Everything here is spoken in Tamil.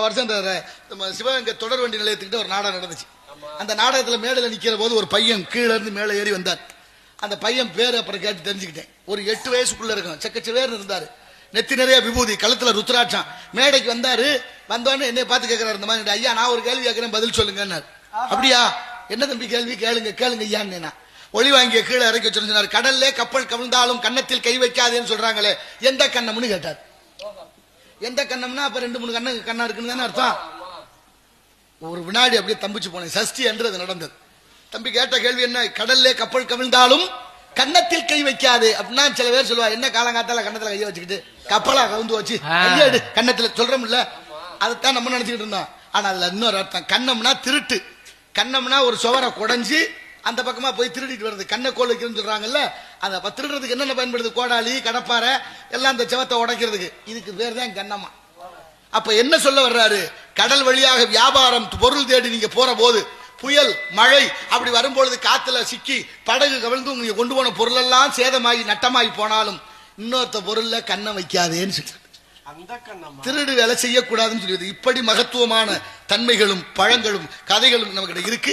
வருஷம் சிவகங்கை தொடர் வண்டி நிலையத்துக்கிட்ட ஒரு நாடகம் நடந்துச்சு. அந்த நாடகத்துல மேடையில் நிக்கிற போது ஒரு பையன் கீழே இருந்து மேலே ஏறி வந்தார். அந்த பையன் பேரு அப்புறம் கேட்டு தெரிஞ்சுக்கிட்டேன். ஒரு 8 வயசுக்குள்ள இருக்கும், செக்கச்சவேர்னு இருந்தாரு, நெத்தி நிறைய விபூதி, கழுத்துல ருத்ராட்சம். மேடைக்கு வந்தாரு. வந்தோடனே என்னை பார்த்து கேட்கிறாரு, இந்த மாதிரி ஐயா நான் ஒரு கேள்வி கேட்கிறேன் பதில் சொல்லுங்க. அப்படியா, என்ன தம்பி கேள்வி? கேளுங்க கேளுங்க ஐயான்னு. ஒளி வாங்கிய கீழே இறக்கி வச்சிருந்தாரு. கடல்ல கப்பல் கவிழ்ந்தாலும் கன்னத்தில் கை வைக்காதேன்னு சொல்றாங்களே, எந்த கண்ணம்னு கேட்டார். எந்த கண்ணம்னா அப்ப 2-3 கண்ணா இருக்குன்னு தானே அர்த்தம். ஒரு வினாடி அப்படியே தம்பிச்சு போனேன். சஷ்டி என்று அது நடந்தது. தம்பி கேட்ட கேள்வி என்ன? கடல்ல கப்பல் கவிழ்ந்தாலும் கன்னத்தில் கை வைக்காது அப்படின்னா சில பேர் சொல்லுவா, என்ன காலங்காத்தால கன்னத்துல கையை வச்சுக்கிட்டு கப்பலா கவுந்து வச்சு கையெடு கன்னத்துல சொல்றோம் இல்ல, அதைத்தான் நம்ம நினைச்சுக்கிட்டு இருந்தோம். ஆனா அதுல இன்னொரு அர்த்தம். கண்ணம்னா திருட்டு. கண்ணம்னா ஒரு சுவரை குடைஞ்சு அந்த பக்கமா போய் திருடிட்டு வருது. கண்ணை கோல் வைக்கிறதுன்னு சொல்றாங்கல்ல, அந்த திருடுறதுக்கு என்னென்ன பயன்படுது? கோடாலி, கடப்பாறை எல்லாம் அந்த செவத்தை உடைக்கிறதுக்கு. இதுக்கு பேர் தான் கண்ணம்மா. அப்ப என்ன சொல்ல வர்றாரு? கடல் வழியாக வியாபாரம் பொருள் தேடி நீங்க போற போது புயல் மழை அப்படி வரும்பொழுது காத்துல சிக்கி படகு கவிழ்ந்து நீங்க கொண்டு போன பொருள் எல்லாம் சேதமாகி நட்டமாகி போனாலும் இன்னொருத்த பொருள்ல கண்ணை வைக்காதேன்னு சொல்லி திருடு வேலை செய்யக்கூடாதுன்னு சொல்லியது. இப்படி மகத்துவமான தன்மைகளும் பழங்களும் கதைகளும் நமக்கிட்ட இருக்கு.